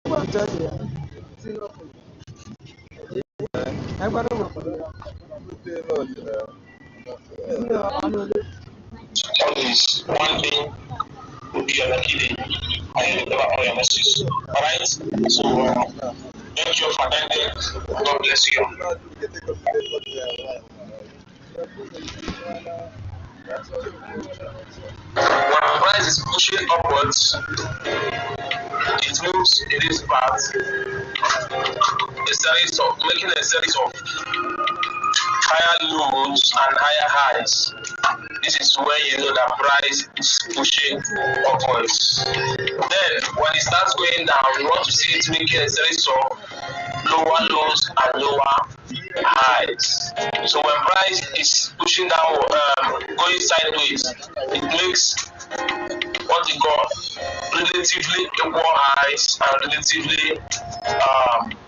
Always one day will be your lucky day. I will deliver all your messages. Alright? So thank you for attending. God bless you. When price is pushing upwards, it means it is part a series of making a series of higher lows and higher highs. This is when you know that price is pushing upwards. Then when it starts going down, you want to see it making a series of lower lows and lower highs. So when price is pushing down, going sideways, it makes what we call relatively equal highs and relatively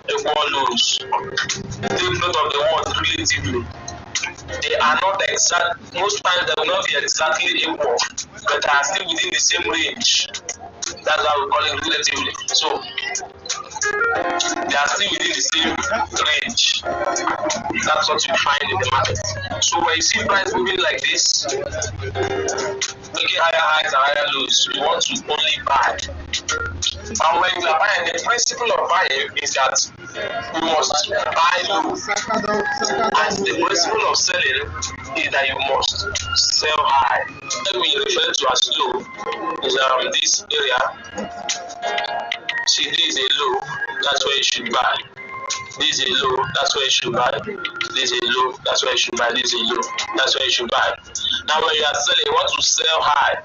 equal lows. Take note of the word relatively. They are not exact. Most times they will not be exactly equal, but they are still within the same range. That's why we call it relatively. So they are still within the same range. That's what you find in the market. So when you see price moving like this, making higher highs and higher lows, you want to only buy. And when you are buying, the principle of buying is that you must buy low. And the principle of selling is that you must sell high. What we refer to as low is this area. See, this is a low, that's where you should buy. This is a low, that's where you should buy. This is a low, that's where you should buy. This is a low, that's where you should buy. Now when you are selling, you want to sell high.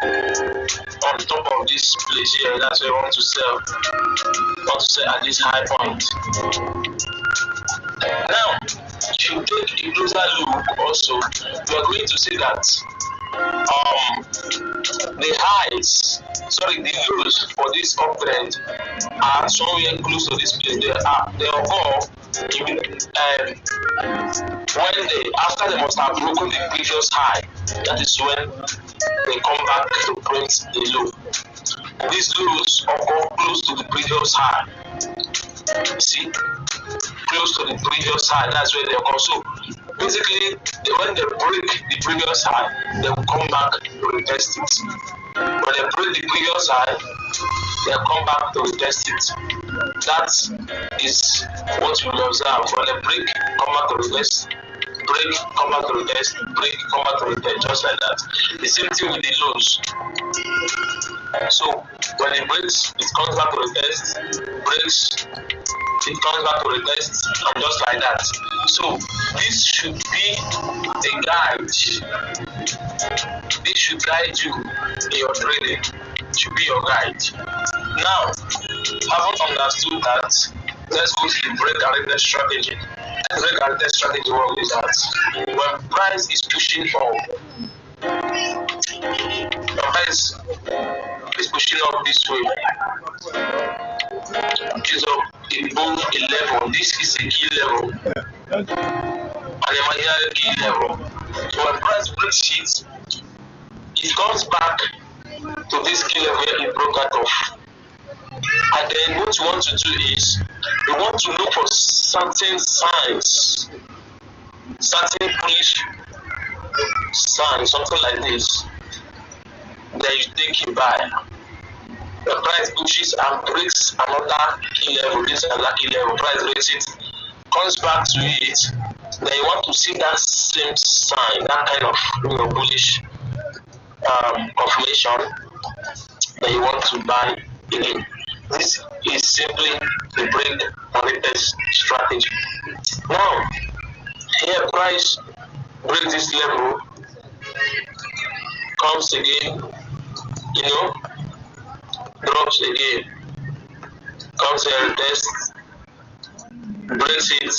On top of this place here, that's where you want to sell. You want to sell at this high point. Now, if you take a closer look also, you are going to see that the highs, the lows for this uptrend are somewhere close to this place. They occur when after they must have broken the previous high. That is when they come back to print the low. These lows occur close to the previous high. See, close to the previous high. That's where they occur. So basically, when they break the previous high, they will come back to retest it. When they break the previous high, they come back to retest it. That is what you will observe. When they break, come back to retest. Break, come back to retest. Break, come back to retest. Just like that. The same thing with the lows. So when it breaks, it comes back to retest. Breaks, it comes back to retest, and just like that. So this should be a guide. This should guide you in your trading. It should be your guide. Now, having understood that, let's go to the break and retest strategy. The break and retest strategy work is that when price is pushing up, when price is pushing up this way, which is up above a level. This is a key level, and a imaginary key level. So when price breaks it comes back to this key level where it broke out of. And then what you want to do is you want to look for certain signs, certain bullish signs, something like this. Then you take it by. The price pushes and breaks another key level, this is another key level, price breaks it, comes back to it, then you want to see that same sign, that kind of bullish confirmation, then you want to buy again. This is simply the break and retest strategy. Now, here price breaks this level, comes again, drops again, comes here, retest, breaks it,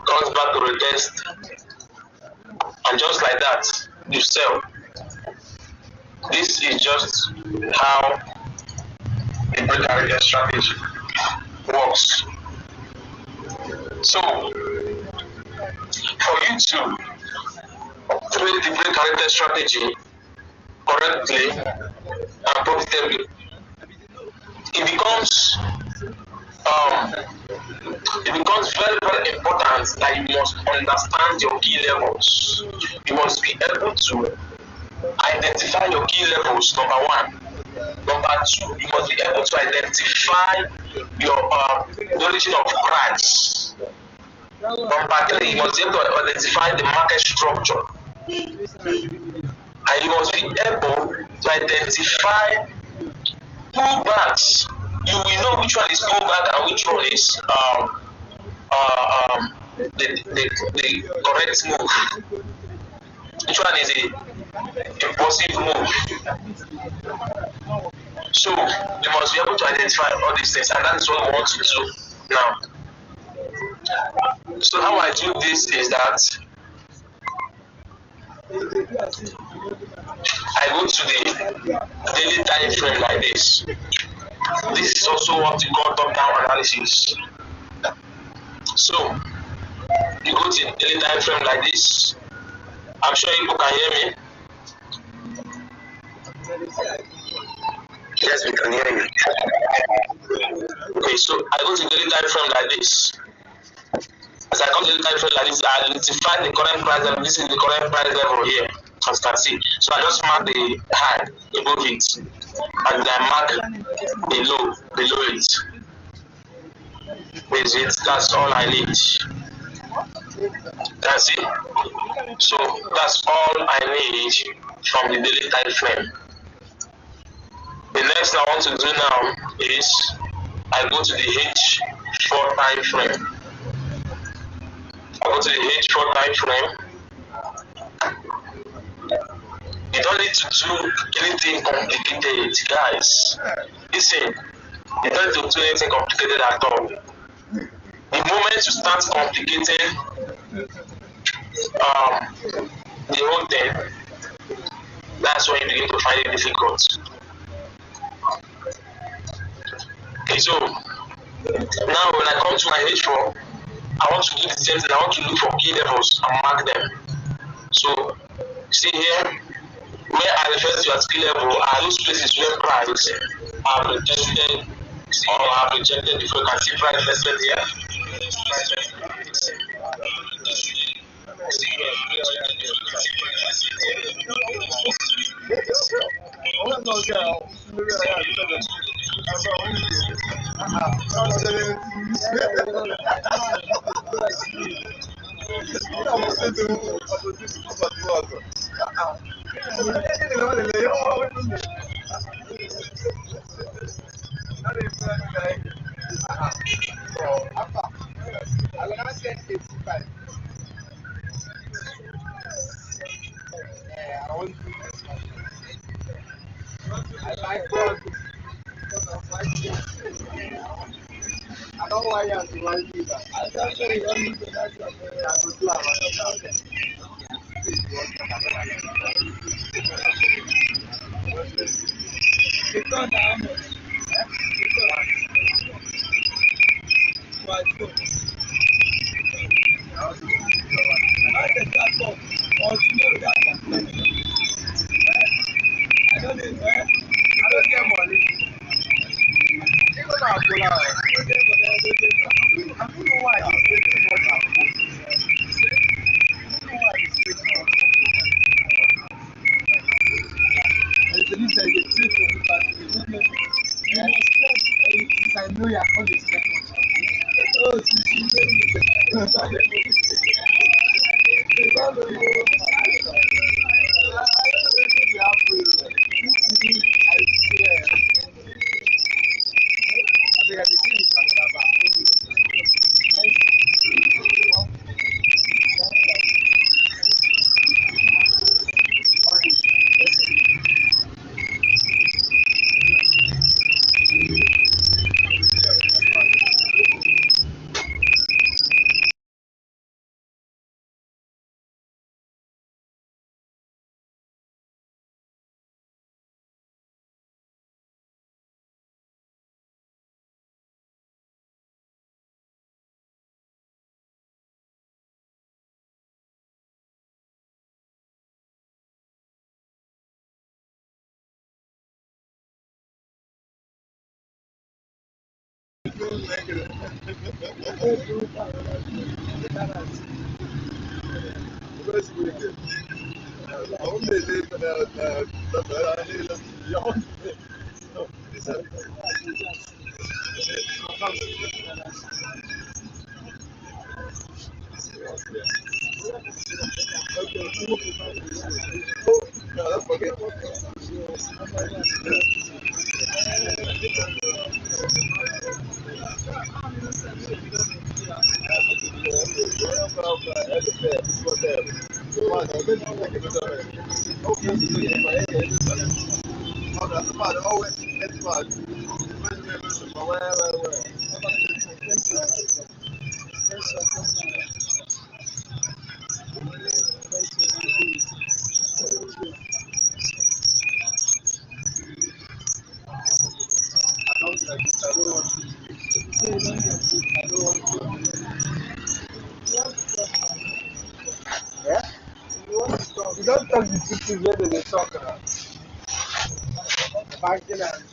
comes back to retest, and just like that, you sell. This is just how the break and retest strategy works. So, for you to trade the break and retest strategy correctly and profitably, it becomes understand your key levels. You must be able to identify your key levels, number one. Number two, you must be able to identify your the origin of price. Number three, you must be able to identify the market structure. And you must be able to identify pullbacks. You will know which one is pullback and which one is the correct move. Which one is a impulsive move? So you must be able to identify all these things, and that is what we want to do now. So how I do this is that I go to the daily time frame like this. This is also what we call top-down analysis. So you go to the daily time frame like this. I'm sure people can hear me. Yes, we can hear you. Okay, so I go to the daily time frame like this. As I come to the time frame like this, I identify the current price level. This is the current price level here, as you can see. So I just mark the high above it, and I mark the low below it. Is it? That's all I need. That's it. So that's all I need from the daily time frame. The next thing I want to do now is I go to the H4 time frame. I go to the H4 time frame. You don't need to do anything complicated, guys. Listen, you don't need to do anything complicated at all. The moment you start complicating the whole thing, that's when you begin to find it difficult. Okay, so now when I come to my H4, I want to do the same thing. I want to look for key levels and mark them. So see here, where I refer to as key level are those places where price have rejected or have rejected before. You can see price listed here. You don't talk the two things where they talk banking and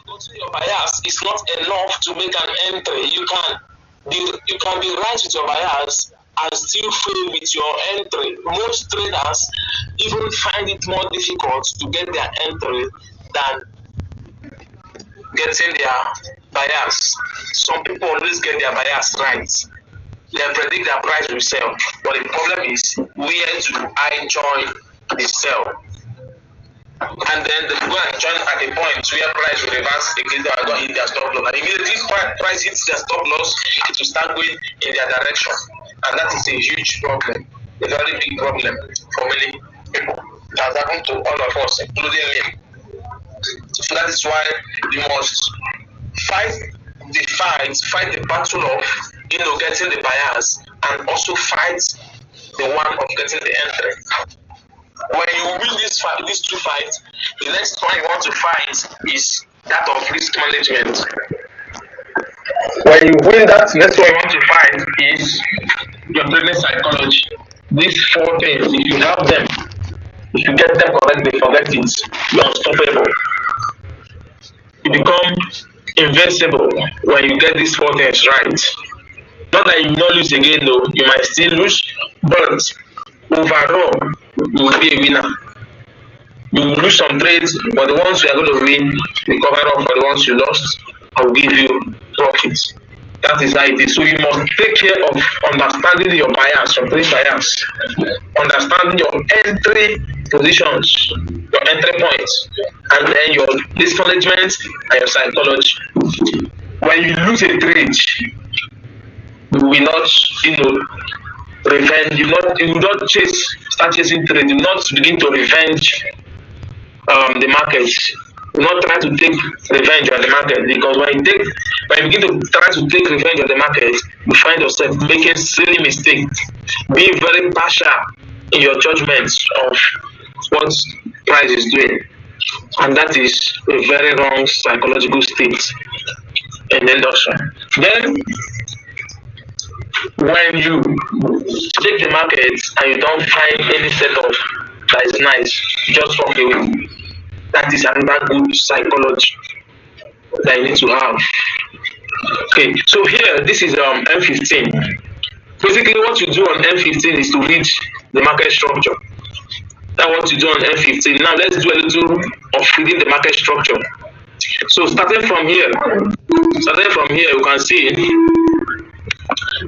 Gotten your bias is not enough to make an entry. You can be right with your bias and still fail with your entry. Most traders even find it more difficult to get their entry than getting their bias. Some people always get their bias right. They predict their price will sell, but the problem is where do I join the sell? And then they go and join at a point where price will reverse against them and don't hit their stop loss. And immediately price hits their stop loss, it will start going in their direction. And that is a huge problem, a very big problem for many people. It has happened to all of us, including me. So that is why you must fight fight the battle of getting the bias, and also fight the one of getting the entry. When you win these two fights, the next one you want to fight is that of risk management. When you win that, next one you want to fight is your trading psychology. These four things, if you have them, if you get them correctly, forget it, you're unstoppable. You become invincible when you get these four things right. Not that you will not lose again though, you might still lose, but overall, you will be a winner. You will lose some trades, but the ones you are going to win, the cover up for the ones you lost, I will give you profits. That is how it is. So you must take care of understanding your bias, your trade bias, understanding your entry positions, your entry points, and then your risk management and your psychology. When you lose a trade, you will not, revenge. You will not start chasing trade. You will not begin to revenge the market. Do not try to take revenge on the market, because when you begin to try to take revenge on the market, you find yourself making silly mistakes, being very partial in your judgments of what price is doing, and that is a very wrong psychological state in the industry. Then, when you take the market and you don't find any setup that is nice, just walk away. That is another good psychology that you need to have. Okay, so here this is M15. Basically, what you do on M15 is to read the market structure. That's what you do on M15. Now let's do a little of reading the market structure. So starting from here, you can see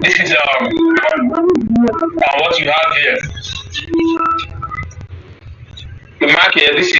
this is what you have here. The market. This is